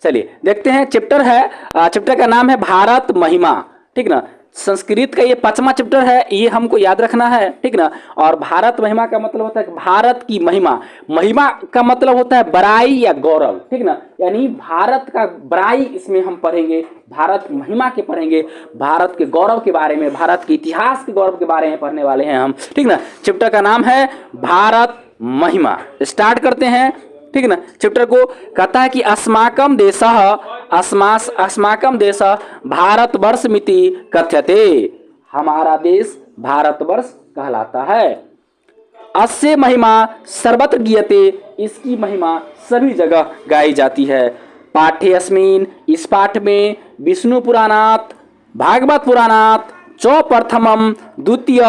चलिए देखते हैं, चैप्टर है, चैप्टर का नाम है भारत महिमा, ठीक ना। संस्कृत का ये 5वां चैप्टर है, ये हमको याद रखना है, ठीक ना। और भारत महिमा का मतलब होता है भारत की महिमा, महिमा का मतलब होता है बड़ाई या गौरव, ठीक ना। यानी भारत का बड़ाई इसमें हम पढ़ेंगे, भारत महिमा के पढ़ेंगे, भारत के गौरव के बारे में, भारत के इतिहास के गौरव के बारे में पढ़ने वाले हैं हम, ठीक ना। चैप्टर का नाम है भारत महिमा। स्टार्ट करते हैं, ठीक ना। चैप्टर को कहता है कि अस्माकं देशः अस्माकं देशः भारतवर्षमिति कथ्यते, हमारा देश भारतवर्ष कहलाता है। अस्य महिमा सर्वत्र गीयते, इसकी महिमा सभी जगह गाई जाती है। पाठ्ये अस्मिन्, इस पाठ में विष्णु पुराणात् भागवत पुराणात् च प्रथमं द्वितीय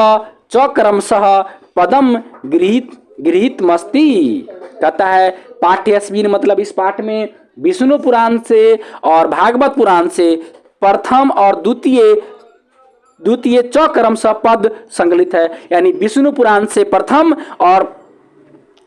च क्रमशः पदम गृहीतमस्ति। कहता है पाठ्यस्मिन् मतलब इस पाठ में विष्णु पुराण से और भागवत पुराण से प्रथम और द्वितीय च क्रमशः पद संकलित है। यानी विष्णु पुराण से प्रथम और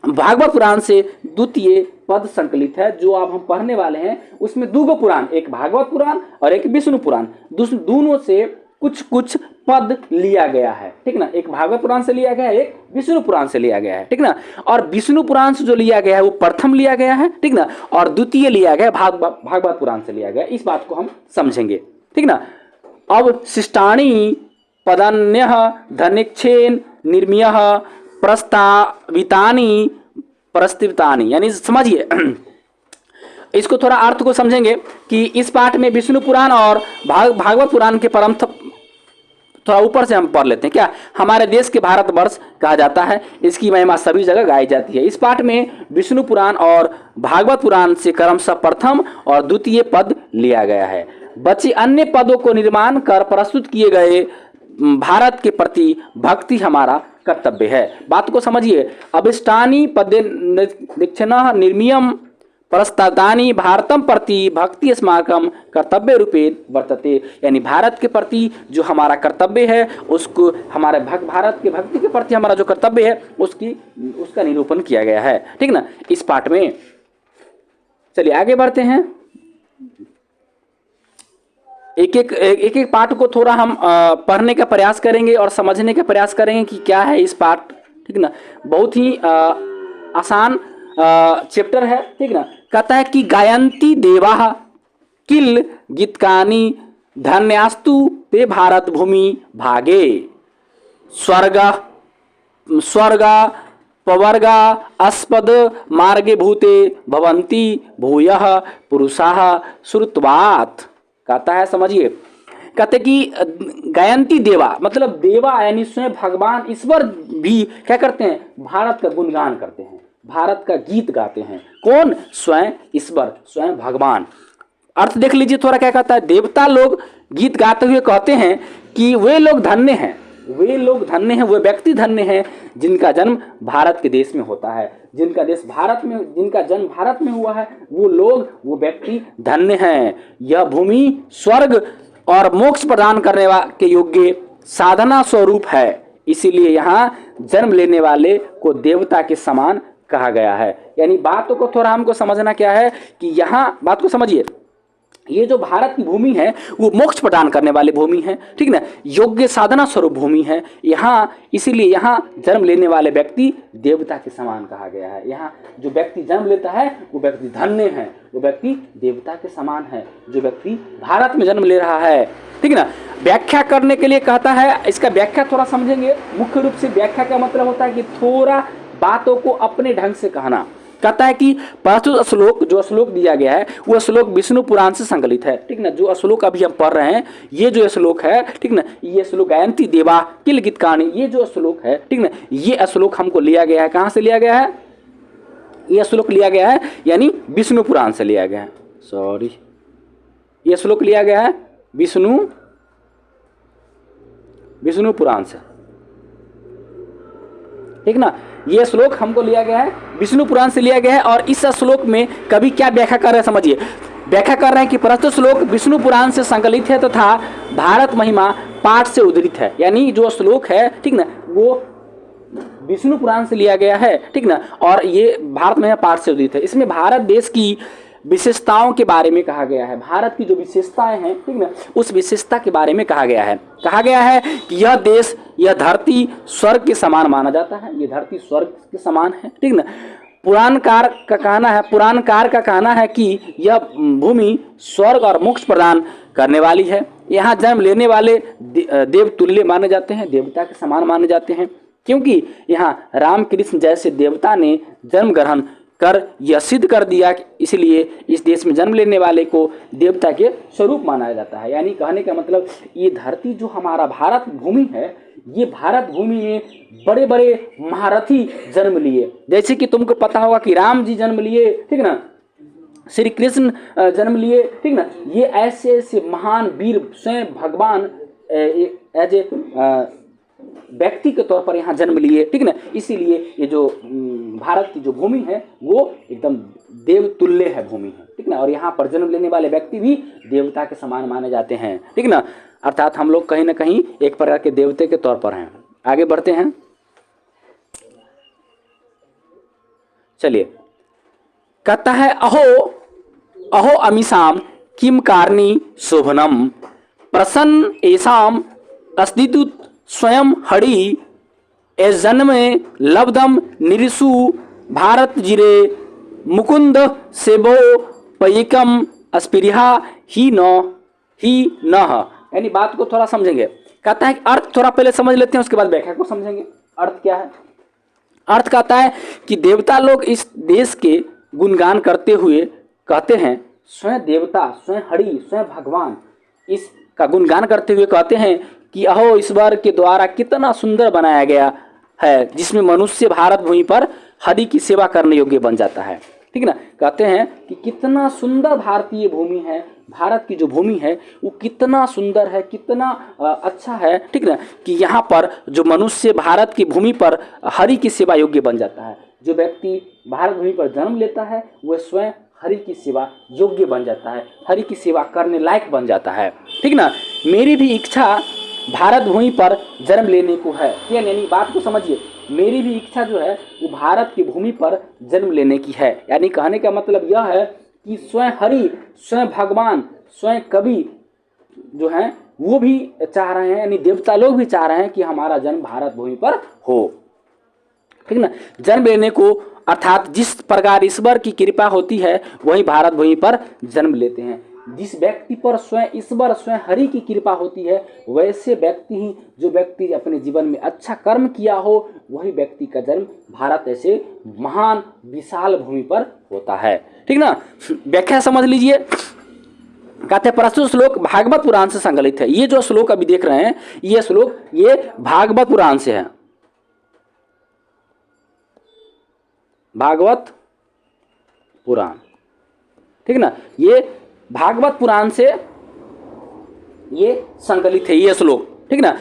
भागवत पुराण से द्वितीय पद संकलित है। जो अब हम पढ़ने वाले हैं उसमें दो पुराण, एक भागवत पुराण और एक विष्णु पुराण, दोनों से कुछ कुछ पद लिया गया है, ठीक ना। एक भागवत पुराण से लिया गया है, एक विष्णु पुराण से लिया गया है, ठीक ना। और विष्णु पुराण से जो लिया गया है वो प्रथम लिया गया है, ठीक ना, और द्वितीय लिया गया भागवत पुराण से लिया गया। इस बात को हम समझेंगे, ठीक ना। अब शिष्टाणी पदान्यः धनिक्षेन निर्मीयः प्रस्तावितानि, यानी समझिए इसको थोड़ा अर्थ को समझेंगे कि इस पाठ में विष्णु पुराण और भागवत पुराण के परम, थोड़ा ऊपर से हम पढ़ लेते हैं क्या। हमारे देश के भारतवर्ष कहा जाता है, इसकी महिमा सभी जगह गाई जाती है। इस पाठ में विष्णु पुराण और भागवत पुराण से क्रमशः प्रथम और द्वितीय पद लिया गया है। बचे अन्य पदों को निर्माण कर प्रस्तुत किए गए भारत के प्रति भक्ति हमारा कर्तव्य है। बात को समझिए, अभिष्टानी पदे दीक्षिणः निर्मीयम प्रस्तादानी भारतम प्रति भक्ति अस्माकं कर्तव्य रूपे वर्तते। यानी भारत के प्रति जो हमारा कर्तव्य है उसको, हमारे भारत के भक्ति के प्रति हमारा जो कर्तव्य है उसका निरूपण किया गया है, ठीक ना, इस पाठ में। चलिए आगे बढ़ते हैं, एक एक पाठ को थोड़ा हम पढ़ने का प्रयास करेंगे और समझने का प्रयास करेंगे कि क्या है इस पाठ, ठीक ना। बहुत ही आसान चैप्टर है, ठीक ना। कहता है कि गायन्ति देवाः किल गीतकानि धन्यास्तु ते भारत भूमि भागे, स्वर्ग पवर्गा अस्पद मार्गे भूते भवन्ति भूयः पुरुषाः श्रुतवात्। कहता है समझिए, कहते कि गायन्ति देवा मतलब देवा यानी स्वयं भगवान ईश्वर भी क्या करते हैं, भारत का गुणगान करते हैं, भारत का गीत गाते हैं। कौन? स्वयं ईश्वर, स्वयं भगवान। अर्थ देख लीजिए थोड़ा, क्या कहता है, देवता लोग गीत गाते हुए कहते हैं कि वे लोग धन्य हैं, वे लोग धन्य हैं, वे व्यक्ति धन्य हैं जिनका जन्म भारत के देश में होता है, जिनका जन्म भारत में हुआ है, वो लोग, वो व्यक्ति धन्य हैं। यह भूमि स्वर्ग और मोक्ष प्रदान करने के योग्य साधना स्वरूप है, इसीलिए यहाँ जन्म लेने वाले को देवता के समान कहा गया है। यानी बातों को थोड़ा हमको समझना क्या है कि यहाँ बात को समझिए, ये जो भारत की भूमि है वो मोक्ष प्रदान करने वाली भूमि है, ठीक ना, योग्य साधना स्वरूप भूमि है यहाँ, इसीलिए यहाँ जन्म लेने वाले व्यक्ति देवता के समान कहा गया है। यहाँ जो व्यक्ति जन्म लेता है वो व्यक्ति धन्य है, वो व्यक्ति देवता के समान है, जो व्यक्ति भारत में जन्म ले रहा है, ठीक ना। व्याख्या करने के लिए कहता है, इसका व्याख्या थोड़ा समझेंगे। मुख्य रूप से व्याख्या का मतलब होता है कि थोड़ा बातों को अपने ढंग से कहना। कहता है कि प्रस्तुत श्लोक, जो श्लोक दिया गया है वो श्लोक विष्णु पुराण से संकलित है, ठीक ना। जो श्लोक अभी हम पढ़ रहे हैं ये जो श्लोक है, ठीक ना, ये श्लोक गायन्ति देवा किल गीतकानि, ये जो श्लोक है, ठीक ना, ये श्लोक हमको लिया गया है, कहाँ से लिया गया है, ये श्लोक लिया गया है यानी विष्णु पुराण से लिया गया है, सॉरी, ये श्लोक लिया गया है विष्णु पुराण से, ठीक ना। ये श्लोक हमको लिया गया है विष्णु पुराण से लिया गया है। और इस श्लोक में कभी क्या व्याख्या कर रहे हैं समझिए, व्याख्या कर रहे हैं कि प्रस्तुत श्लोक विष्णु पुराण से संकलित है तथा भारत महिमा पाठ से उद्धृत है। यानी जो श्लोक है, ठीक ना, वो विष्णु पुराण से लिया गया है, ठीक ना, और ये भारत महिमा पाठ से उद्धृत है। इसमें भारत देश की विशेषताओं के बारे में कहा गया है। भारत की जो विशेषताएं हैं, ठीक ना, उस विशेषता के बारे में कहा गया है। कहा गया है कि यह देश, यह धरती स्वर्ग के समान माना जाता है। ये धरती स्वर्ग के समान है, ठीक ना। पुराणकार का कहना है कि यह भूमि स्वर्ग और मोक्ष प्रदान करने वाली है। यहाँ जन्म लेने वाले देव तुल्य माने जाते हैं, देवता के समान माने जाते हैं, क्योंकि यहाँ रामकृष्ण जैसे देवता ने जन्म ग्रहण कर यह सिद्ध कर दिया कि इसलिए इस देश में जन्म लेने वाले को देवता के स्वरूप माना जाता है। यानी कहने का मतलब ये धरती जो हमारा भारत भूमि है, ये भारत भूमि में बड़े बड़े महारथी जन्म लिए। जैसे कि तुमको पता होगा कि राम जी जन्म लिए, ठीक ना, श्री कृष्ण जन्म लिए, ठीक ना। ये ऐसे ऐसे महान वीर स्वयं भगवान एज ए व्यक्ति के तौर पर यहाँ जन्म लिए, ठीक ना। इसीलिए ये जो भारत की जो भूमि है वो एकदम देवतुल्य है भूमि है, ठीक ना। और यहाँ पर जन्म लेने वाले व्यक्ति भी देवता के समान माने जाते हैं, ठीक ना। अर्थात हम लोग कहीं ना कहीं एक प्रकार के देवते के तौर पर हैं। आगे बढ़ते हैं, चलिए। कहता है अहो अहो अमीसाम किम कारणी शोभनम प्रसन्न एसाम अस्दितु स्वयं हरि ए जन्मे लब्धम निरिसु भारत जिरे मुकुंद सेबो पैकम अस्पिरिहा ही न। यानी बात को थोड़ा समझेंगे। कहता है कि अर्थ थोड़ा पहले समझ लेते हैं, उसके बाद व्याख्या को समझेंगे। अर्थ क्या है? अर्थ कहता है कि देवता लोग इस देश के गुणगान करते हुए कहते हैं, स्वयं देवता, स्वयं हरि, स्वयं भगवान इसका गुणगान करते हुए कहते हैं कि अहो ईश्वर के द्वारा कितना सुंदर बनाया गया है, जिसमें मनुष्य भारत भूमि पर हरि की सेवा करने योग्य बन जाता है, ठीक ना। कहते हैं कि कितना सुंदर भारतीय भूमि है, भारत की जो भूमि है वो कितना सुंदर है, कितना अच्छा है, ठीक ना, कि यहाँ पर जो मनुष्य भारत की भूमि पर हरि की सेवा योग्य बन जाता है। जो व्यक्ति भारत भूमि पर जन्म लेता है वह स्वयं हरि की सेवा योग्य बन जाता है, हरि की सेवा करने लायक बन जाता है, ठीक ना। मेरी भी इच्छा भारत भूमि पर जन्म लेने को है, यानी बात को समझिए। मेरी भी इच्छा जो है वो भारत की भूमि पर जन्म लेने की है। यानी कहने का मतलब यह है कि स्वयं हरि, स्वयं भगवान, स्वयं कवि जो हैं वो भी चाह रहे हैं, यानी देवता लोग भी चाह रहे हैं कि हमारा जन्म भारत भूमि पर हो, ठीक ना। जन्म लेने को अर्थात जिस प्रकार ईश्वर की कृपा होती है वही भारत भूमि पर जन्म लेते हैं। जिस व्यक्ति पर स्वयं ईश्वर, स्वयं हरि की कृपा होती है, वैसे व्यक्ति ही, जो व्यक्ति अपने जीवन में अच्छा कर्म किया हो, वही व्यक्ति का जन्म भारत ऐसे महान विशाल भूमि पर होता है, ठीक ना। व्याख्या समझ लीजिए। कहते हैं प्रस्तुत श्लोक भागवत पुराण से संकलित है। ये जो श्लोक अभी देख रहे हैं, ये श्लोक ये भागवत पुराण से है। भागवत पुराण, ठीक ना, ये भागवत पुराण से ये संकलित है ये श्लोक, ठीक ना।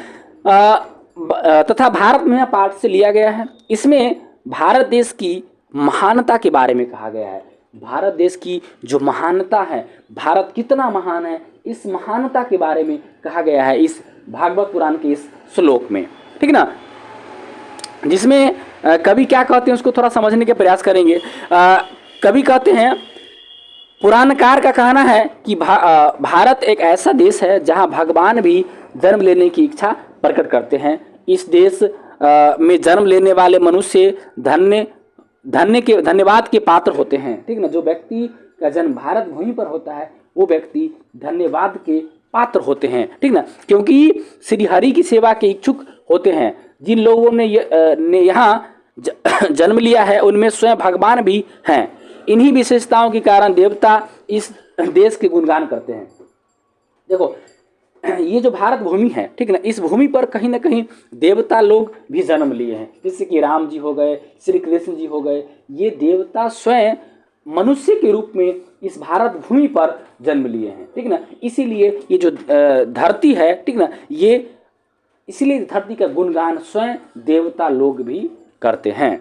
तथा भारत में पाठ से लिया गया है। इसमें भारत देश की महानता के बारे में कहा गया है। भारत देश की जो महानता है, भारत कितना महान है, इस महानता के बारे में कहा गया है इस भागवत पुराण के इस श्लोक में, ठीक ना। जिसमें कवि क्या कहते हैं उसको थोड़ा समझने के प्रयास करेंगे। कवि कहते हैं, पुराणकार का कहना है कि भारत एक ऐसा देश है जहां भगवान भी जन्म लेने की इच्छा प्रकट करते हैं। इस देश में जन्म लेने वाले मनुष्य धन्यवाद के पात्र होते हैं, ठीक ना। जो व्यक्ति का जन्म भारत भूमि पर होता है वो व्यक्ति धन्यवाद के पात्र होते हैं, ठीक ना, क्योंकि श्री हरि की सेवा के इच्छुक होते हैं। जिन लोगों ने यहाँ जन्म लिया है उनमें स्वयं भगवान भी हैं। इन्हीं विशेषताओं के कारण देवता इस देश के गुणगान करते हैं। देखो, ये जो भारत भूमि है, ठीक ना, इस भूमि पर कहीं ना कहीं देवता लोग भी जन्म लिए हैं, जैसे कि राम जी हो गए, श्री कृष्ण जी हो गए। ये देवता स्वयं मनुष्य के रूप में इस भारत भूमि पर जन्म लिए हैं, ठीक ना। इसीलिए ये जो धरती है, ठीक ना, ये इसीलिए धरती का गुणगान स्वयं देवता लोग भी करते हैं,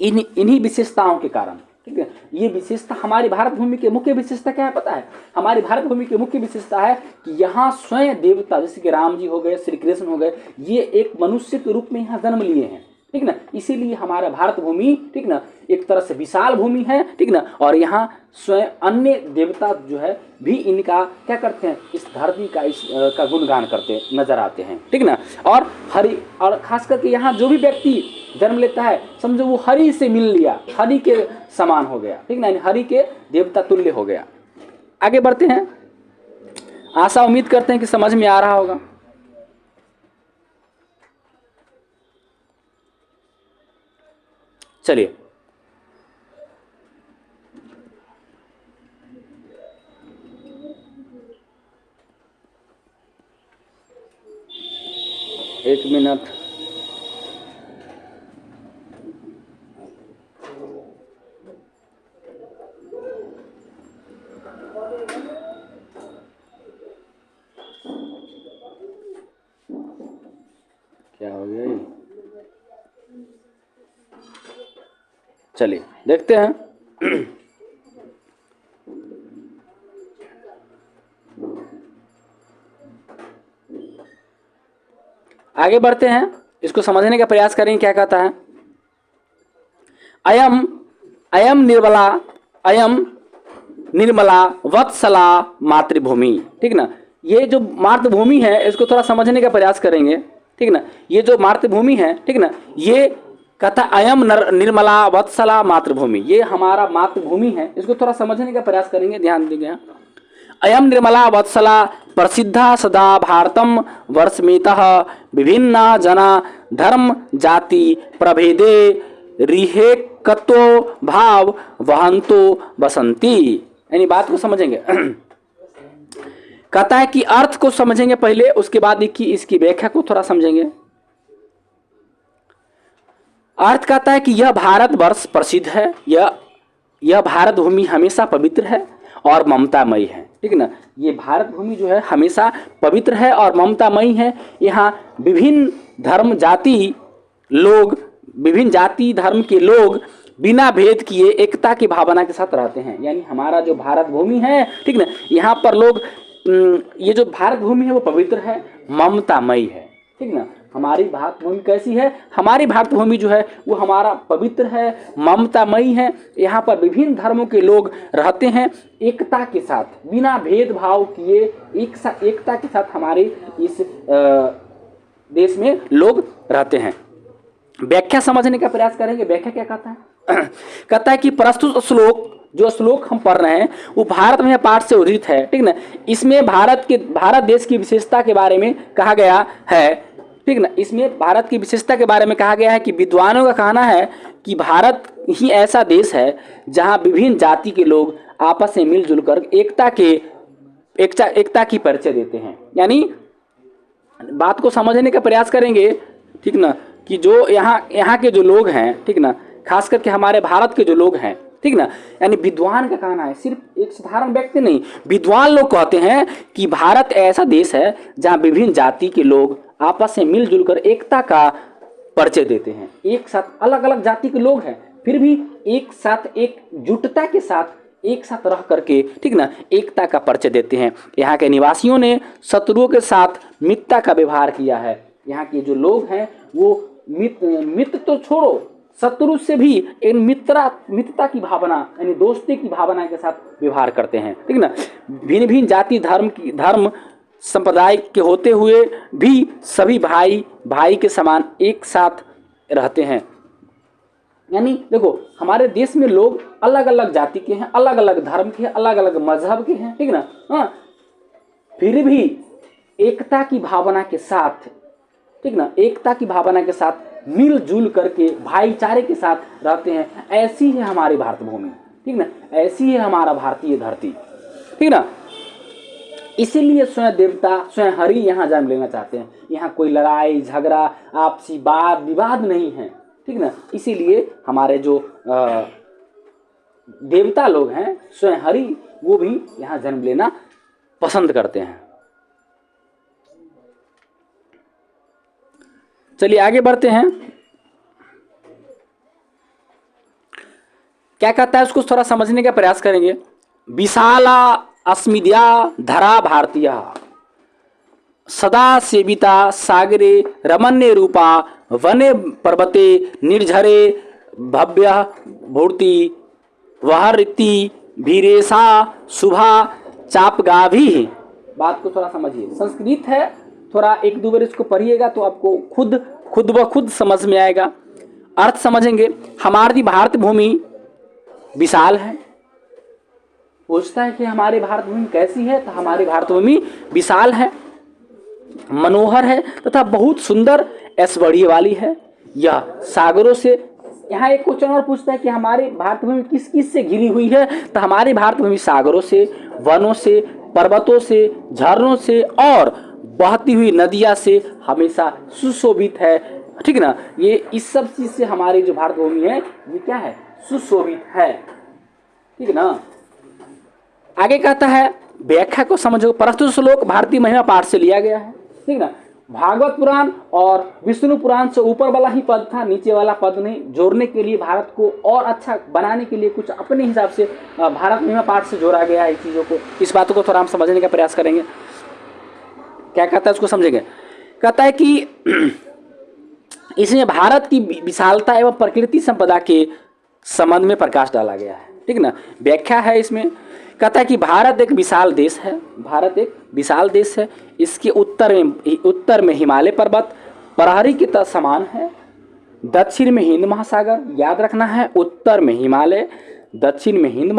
इन्हीं विशेषताओं के कारण, ठीक है। ये विशेषता हमारी भारत भूमि की मुख्य विशेषता क्या है पता है? हमारी भारत भूमि की मुख्य विशेषता है कि यहाँ स्वयं देवता, जैसे कि राम जी हो गए, श्री कृष्ण हो गए, ये एक मनुष्य के रूप में यहाँ जन्म लिए हैं, ठीक ना। इसीलिए हमारा भारत भूमि, ठीक ना, एक तरह से विशाल भूमि है, ठीक ना। और यहाँ स्वयं अन्य देवता जो है भी इनका क्या करते हैं, इस धरती का का गुणगान करते नजर आते हैं, ठीक ना। और हरि, और खास करके यहाँ जो भी व्यक्ति जन्म लेता है, समझो वो हरि से मिल लिया, हरि के समान हो गया, ठीक ना, हरि के देवता तुल्य हो गया। आगे बढ़ते हैं। आशा उम्मीद करते हैं कि समझ में आ रहा होगा। चलिए, एक मिनट। क्या हो गया ये? चलिए देखते हैं। आगे बढ़ते हैं, इसको समझने का प्रयास करेंगे। क्या कहता है, अयम अयम निर्मला, अयम निर्मला वत्सला मातृभूमि, ठीक ना। ये जो मातृभूमि है इसको थोड़ा समझने का प्रयास करेंगे, ठीक ना। ये जो मातृभूमि है, ठीक ना, ये कहता अयम निर्मला वत्सला मातृभूमि, ये हमारा मातृभूमि है। इसको थोड़ा समझने का प्रयास करेंगे, ध्यान दीजिए। अयम निर्मला वत्सला प्रसिद्धा सदा भारतम वर्षमेतः विभिन्ना जना धर्म जाति प्रभेदे रिहेकतो भाव वहंतो बसंती। यानी बात को समझेंगे। कहता है कि अर्थ को समझेंगे पहले, उसके बाद इसकी व्याख्या को थोड़ा समझेंगे। अर्थ कहता है कि यह भारतवर्ष प्रसिद्ध है, यह भारत भूमि हमेशा पवित्र है और ममतामयी है, ठीक ना। ये भारत भूमि जो है हमेशा पवित्र है और ममतामयी है। यहाँ विभिन्न धर्म जाति लोग, विभिन्न जाति धर्म के लोग बिना भेद किए एकता की भावना के साथ रहते हैं। यानी हमारा जो भारत भूमि है, ठीक ना, यहाँ पर लोग, ये जो भारत भूमि है वो पवित्र है, ममतामयी है, ठीक ना। हमारी भारत भूमि कैसी है, हमारी भारत भूमि जो है वो हमारा पवित्र है, ममतामयी है। यहाँ पर विभिन्न धर्मों के लोग रहते हैं एकता के साथ, बिना भेदभाव किए एकता के साथ हमारे इस देश में लोग रहते हैं। व्याख्या समझने का प्रयास करेंगे। व्याख्या क्या कहता है? कहता है कि प्रस्तुत श्लोक, जो श्लोक हम पढ़ रहे हैं वो भारत में पाठ से उद्धृत है, ठीक ना। इसमें भारत देश की विशेषता के बारे में कहा गया है, ठीक ना। इसमें भारत की विशेषता के बारे में कहा गया है कि विद्वानों का कहना है कि भारत ही ऐसा देश है जहां विभिन्न जाति के लोग आपस में मिलजुल कर एकता की परिचय देते हैं। यानी बात को समझने का प्रयास करेंगे, ठीक ना, कि जो यहाँ के जो लोग हैं, ठीक ना, खास करके हमारे भारत के जो लोग हैं, ठीक ना, यानी विद्वान का कहना है, सिर्फ एक साधारण व्यक्ति नहीं, विद्वान लोग कहते हैं कि भारत ऐसा देश है जहाँ विभिन्न जाति के लोग आपस में मिलजुल कर एकता का परिचय देते हैं। एक साथ अलग अलग जाति के लोग हैं, फिर भी एक साथ एकजुटता के साथ एक साथ रह करके, ठीक ना, एकता का परिचय देते हैं। यहाँ के निवासियों ने शत्रुओं के साथ मित्रता का व्यवहार किया है। यहाँ के जो लोग हैं वो मित्र तो छोड़ो, शत्रु से भी एक मित्रता की भावना, यानी दोस्ती की भावना के साथ व्यवहार करते हैं, ठीक ना। भिन्न भिन्न जाति धर्म संप्रदाय के होते हुए भी सभी भाई के समान एक साथ रहते हैं। यानी देखो, हमारे देश में लोग अलग अलग जाति के हैं, अलग अलग धर्म के हैं, अलग अलग मजहब के हैं, ठीक ना। हाँ, फिर भी एकता की भावना के साथ, ठीक ना, एकता की भावना के साथ मिलजुल करके भाईचारे के साथ रहते हैं। ऐसी है हमारी भारत भूमि, ठीक ना, ऐसी है हमारा भारतीय धरती, ठीक ना। इसीलिए स्वयं देवता, स्वयं हरि यहाँ जन्म लेना चाहते हैं। यहाँ कोई लड़ाई झगड़ा आपसी वाद विवाद नहीं है, ठीक ना। इसीलिए हमारे जो देवता लोग हैं स्वयं हरि, वो भी यहाँ जन्म लेना पसंद करते हैं। चलिए आगे बढ़ते हैं। क्या कहता है उसको थोड़ा समझने का प्रयास करेंगे। विशाला अस्मिद्या धरा भारतीय सदा सेविता सागरे रमण्य रूपा वने पर्वते निर्झरे भव्य भूर्ति वहरिति भीरेशा शुभा चापगाभी। बात को थोड़ा समझिए, संस्कृत है, थोड़ा एक दो बार इसको पढ़िएगा तो आपको खुद ब खुद समझ में आएगा। अर्थ समझेंगे। हमारी भारत भूमि विशाल है। पूछता है कि हमारी भारत भूमि कैसी है, तो हमारी भारत भूमि विशाल है, मनोहर है तथा बहुत सुंदर ऐश्वर्य वाली है। यह सागरों से, यहाँ एक क्वेश्चन और पूछता है कि हमारी भारत भूमि किस किस से घिरी हुई है, तो हमारी भारत भूमि सागरों से, वनों से, पर्वतों से, झरनों से और बहती हुई नदियां से हमेशा सुशोभित है। ठीक ना, ये इस सब चीज से हमारी जो भारत भूमि है ये क्या है, सुशोभित है। ठीक है ना। आगे कहता है व्याख्या को समझो। प्रस्तुत श्लोक भारतीय महिमा पाठ से लिया गया है। ठीक ना। भागवत पुराण और विष्णु पुराण से ऊपर वाला ही पद था, नीचे वाला पद नहीं। जोड़ने के लिए, भारत को और अच्छा बनाने के लिए कुछ अपने हिसाब से भारत महिमा पाठ से जोड़ा गया है चीज़ों को। इस बातों को थोड़ा हम समझने का प्रयास करेंगे। क्या कहता है उसको समझेंगे। कहता है कि इसमें भारत की विशालता एवं प्रकृति संपदा के संबंध में प्रकाश डाला गया है। ठीक ना। व्याख्या है इसमें। कहता है कि भारत एक विशाल देश है। भारत एक विशाल देश है। इसके उत्तर में हिमालय पर्वत प्रहरी की तरह समान है। दक्षिण में हिंद महासागर, याद रखना है, उत्तर में हिमालय, दक्षिण में हिंद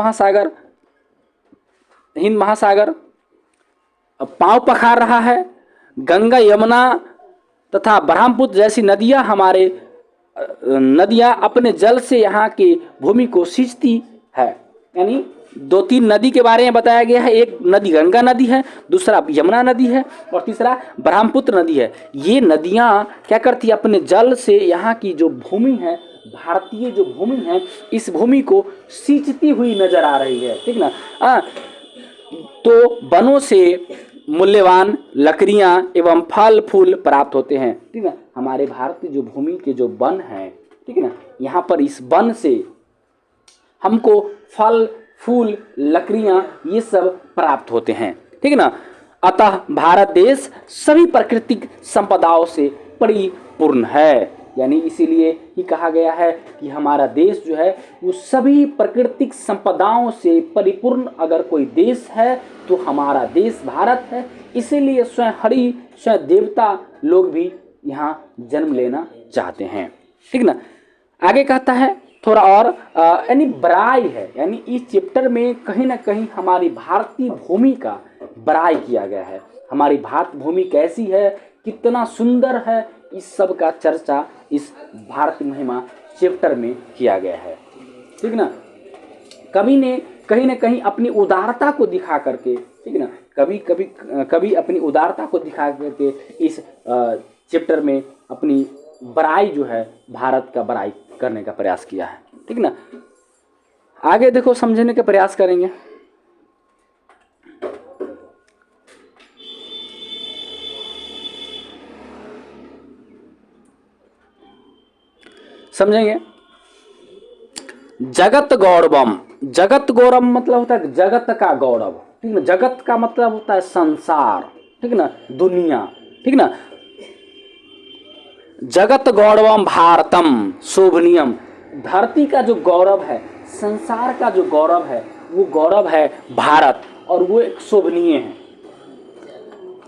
महासागर पांव पखार रहा है। गंगा, यमुना तथा ब्रह्मपुत्र जैसी नदियां अपने जल से यहाँ की भूमि को सींचती है। यानी दो तीन नदी के बारे में बताया गया है। एक नदी गंगा नदी है, दूसरा यमुना नदी है और तीसरा ब्रह्मपुत्र नदी है। ये नदियां क्या करती है, अपने जल से यहाँ की जो भूमि है, भारतीय जो भूमि है, इस भूमि को सींचती हुई नजर आ रही है। ठीक ना। तो वनों से मूल्यवान लकड़ियां एवं फल फूल प्राप्त होते हैं। ठीक ना। हमारे भारतीय जो भूमि के जो वन है, ठीक है ना, यहाँ पर इस वन से हमको फल फूल लकड़ियां ये सब प्राप्त होते हैं। ठीक है ना। अतः भारत देश सभी प्राकृतिक संपदाओं से परिपूर्ण है। यानी इसीलिए ही कहा गया है कि हमारा देश जो है वो सभी प्राकृतिक संपदाओं से परिपूर्ण अगर कोई देश है तो हमारा देश भारत है। इसीलिए स्वयं देवता लोग भी यहाँ जन्म लेना चाहते हैं। ठीक ना। आगे कहता है थोड़ा और, यानी बड़ाई है, यानी इस चैप्टर में कहीं ना कहीं हमारी भारतीय भूमि का बड़ाई किया गया है। हमारी भारत भूमि कैसी है, कितना सुंदर है, इस सब का चर्चा इस भारतीय महिमा चैप्टर में किया गया है। ठीक ना। कवि ने कहीं ना कहीं अपनी उदारता को दिखा करके, ठीक ना, कभी अपनी उदारता को दिखा करके इस चैप्टर में अपनी बड़ाई जो है, भारत का बड़ाई करने का प्रयास किया है। ठीक ना। आगे देखो, समझने का प्रयास करेंगे। समझेंगे। जगत गौरवम, जगत गौरव मतलब होता है जगत का गौरव। ठीक ना। जगत का मतलब होता है संसार। ठीक ना, दुनिया। ठीक ना। जगत गौरवम भारतम शोभनीयम, धरती का जो गौरव है, संसार का जो गौरव है, वो गौरव है भारत और वो एक शोभनीय है।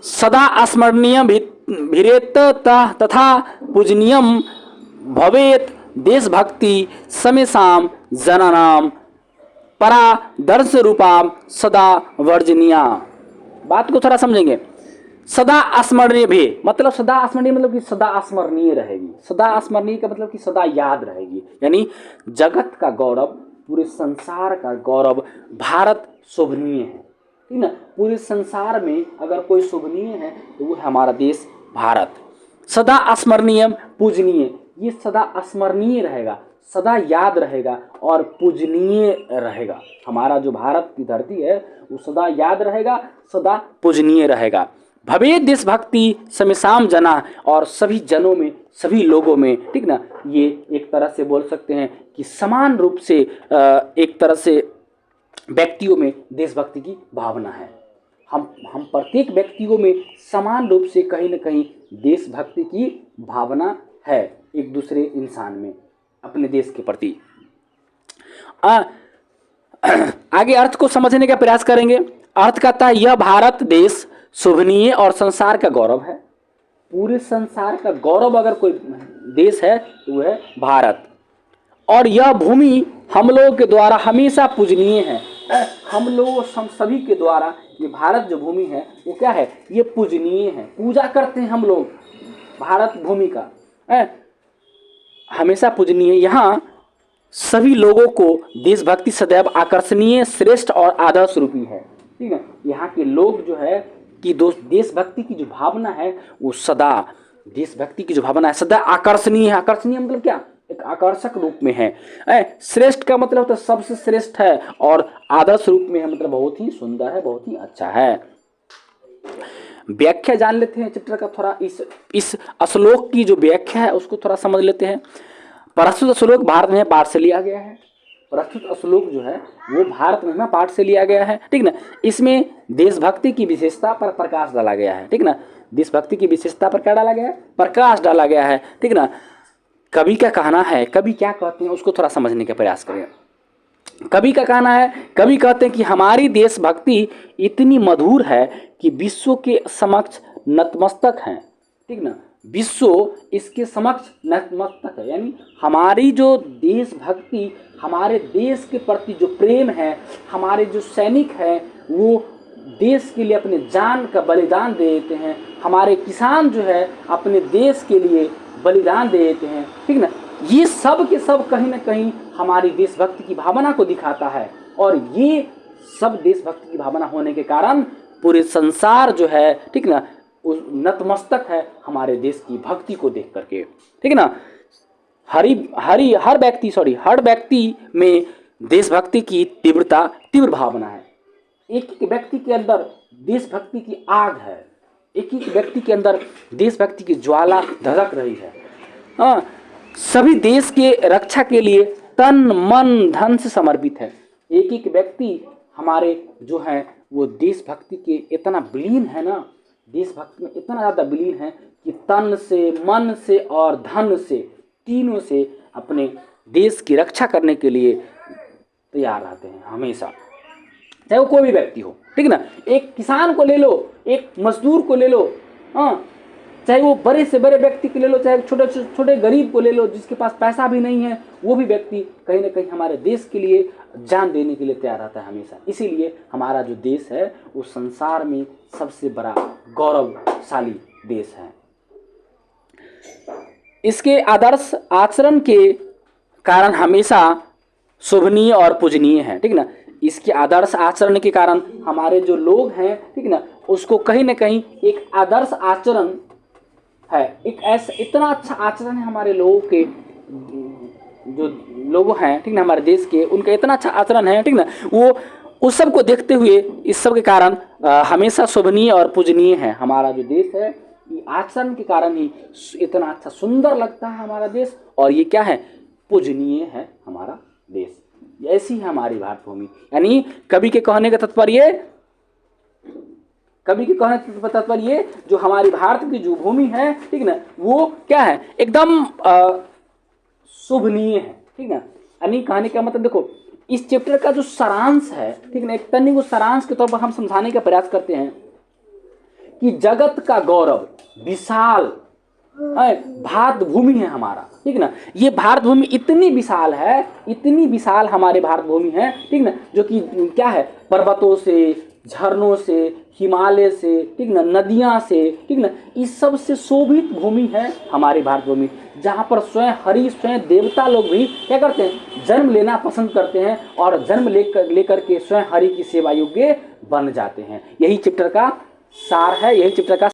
सदा स्मरणीय भिरेत तथा पूजनीयम भवेत देशभक्ति समेषाम जनानाम परादर्श रूपाम सदा वर्जनीया। बात को थोड़ा समझेंगे। सदा स्मरणीय भी मतलब, सदा स्मरणीय मतलब कि सदा स्मरणीय रहेगी। सदा स्मरणीय का मतलब कि सदा याद रहेगी। यानी जगत का गौरव, पूरे संसार का गौरव, भारत शोभनीय है। ठीक ना। पूरे संसार में अगर कोई शोभनीय है तो वो हमारा देश भारत। सदा स्मरणीय पूजनीय, ये सदा स्मरणीय रहेगा, सदा याद रहेगा और पूजनीय रहेगा। हमारा जो भारत की धरती है वो सदा याद रहेगा, सदा पूजनीय रहेगा। भवेद देशभक्ति समेषाम जना, और सभी जनों में, सभी लोगों में, ठीक ना, ये एक तरह से बोल सकते हैं कि समान रूप से एक तरह से व्यक्तियों में देशभक्ति की भावना है। हम प्रत्येक व्यक्तियों में समान रूप से कहीं ना कहीं देशभक्ति की भावना है। एक दूसरे इंसान में, अपने देश के प्रति। आगे अर्थ को समझने का प्रयास करेंगे। अर्थ कहता है यह भारत देश शोभनीय और संसार का गौरव है। पूरे संसार का गौरव अगर कोई देश है तो वह है भारत। और यह भूमि हम लोगों के द्वारा हमेशा पूजनीय है। हम लोग सभी के द्वारा ये भारत जो भूमि है वो क्या है, ये पूजनीय है, पूजा करते हैं हम लोग भारत भूमि का, हमेशा पूजनीय। यहाँ सभी लोगों को देशभक्ति सदैव आकर्षणीय, श्रेष्ठ और आदर्श रूपी है। ठीक है, यहाँ के लोग जो है कि देशभक्ति की जो भावना है वो सदा, देशभक्ति की जो भावना है सदा आकर्षणीय है। आकर्षणीय मतलब क्या, एक आकर्षक रूप में है। श्रेष्ठ का मतलब होता है सबसे श्रेष्ठ है, और आदर्श रूप में है मतलब बहुत ही सुंदर है, बहुत ही अच्छा है। व्याख्या जान लेते हैं चैप्टर का थोड़ा, इस श्लोक की जो व्याख्या है उसको थोड़ा समझ लेते हैं। प्रस्तुत श्लोक भारत में पाठ से लिया गया है। प्रस्तुत श्लोक जो है वो भारत में पाठ से लिया गया है। ठीक ना, इसमें देशभक्ति की विशेषता पर प्रकाश डाला गया है। ठीक ना, देशभक्ति की विशेषता पर क्या डाला गया है, प्रकाश डाला गया है। ठीक ना, कवि का कहना है, कवि क्या कहते हैं उसको थोड़ा समझने का प्रयास करें। कवि का कहना है, कवि कहते हैं कि हमारी देशभक्ति इतनी मधुर है कि विश्व के समक्ष नतमस्तक है। ठीक ना, विश्व इसके समक्ष नतमस्तक है, यानी हमारी जो देशभक्ति, हमारे देश के प्रति जो प्रेम है, हमारे जो सैनिक हैं वो देश के लिए अपने जान का बलिदान दे देते हैं। हमारे किसान जो है अपने देश के लिए बलिदान दे देते हैं। ठीक ना, ये सब के सब कहीं ना कहीं हमारी देशभक्ति की भावना को दिखाता है, और ये सब देशभक्ति की भावना होने के कारण पूरे संसार जो है, ठीक ना, नतमस्तक है हमारे देश की भक्ति को देख करके। ठीक ना, हर व्यक्ति में देशभक्ति की तीव्र भावना है। एक एक व्यक्ति के अंदर देशभक्ति की आग है, एक एक व्यक्ति के अंदर देशभक्ति की ज्वाला धधक रही है। सभी देश के रक्षा के लिए तन मन धन से समर्पित है। एक एक व्यक्ति हमारे जो है वो देशभक्ति के इतना विलीन है ना, देशभक्ति में इतना ज़्यादा विलीन है कि तन से, मन से और धन से, तीनों से अपने देश की रक्षा करने के लिए तैयार रहते हैं हमेशा, चाहे वो कोई भी व्यक्ति हो। ठीक ना, एक किसान को ले लो, एक मजदूर को ले लो, चाहे वो बड़े से बड़े व्यक्ति को ले लो, चाहे छोटे से छोटे गरीब को ले लो, जिसके पास पैसा भी नहीं है, वो भी व्यक्ति कहीं ना कहीं हमारे देश के लिए जान देने के लिए तैयार रहता है हमेशा। इसीलिए हमारा जो देश है वो संसार में सबसे बड़ा गौरवशाली देश है। इसके आदर्श आचरण के कारण हमेशा शोभनीय और पूजनीय है। ठीक ना, इसके आदर्श आचरण के कारण हमारे जो लोग हैं, ठीक ना, उसको कहीं ना कहीं एक आदर्श आचरण है, एक ऐसा इतना अच्छा आचरण है हमारे लोगों के, जो लोग हैं, ठीक ना, हमारे देश के, उनका इतना अच्छा आचरण है। ठीक ना, वो उस सब को देखते हुए, इस सब के कारण हमेशा शोभनीय और पूजनीय है हमारा जो देश है। ये आचरण के कारण ही इतना अच्छा सुंदर लगता है हमारा देश, और ये क्या है, पूजनीय है हमारा देश। ऐसी है हमारी भारत भूमि। यानी कवि के कहने का तात्पर्य, जो हमारी भारत की जो भूमि है, ठीक ना, वो क्या है, एकदम शोभनीय है। ठीक ना, यानी कहने का मतलब देखो, इस चैप्टर का जो सारांश है, ठीक ना, एक तनी को सारांश के तौर पर हम समझाने का प्रयास करते हैं कि जगत का गौरव विशाल भारत भूमि है हमारा। ठीक ना, ये भारत भूमि इतनी विशाल है, इतनी विशाल हमारे भारत भूमि है, ठीक ना, जो कि क्या है, पर्वतों से, झरनों से, हिमालय से, ठीक ना, नदियां से, ठीक ना, इस सब से शोभित भूमि है हमारी भारत भूमि, जहाँ पर स्वयं देवता लोग भी क्या करते हैं, जन्म लेना पसंद करते हैं, और जन्म लेकर के स्वयं हरि की सेवा योग्य बन जाते हैं। यही चैप्टर का सार है, यही चैप्टर का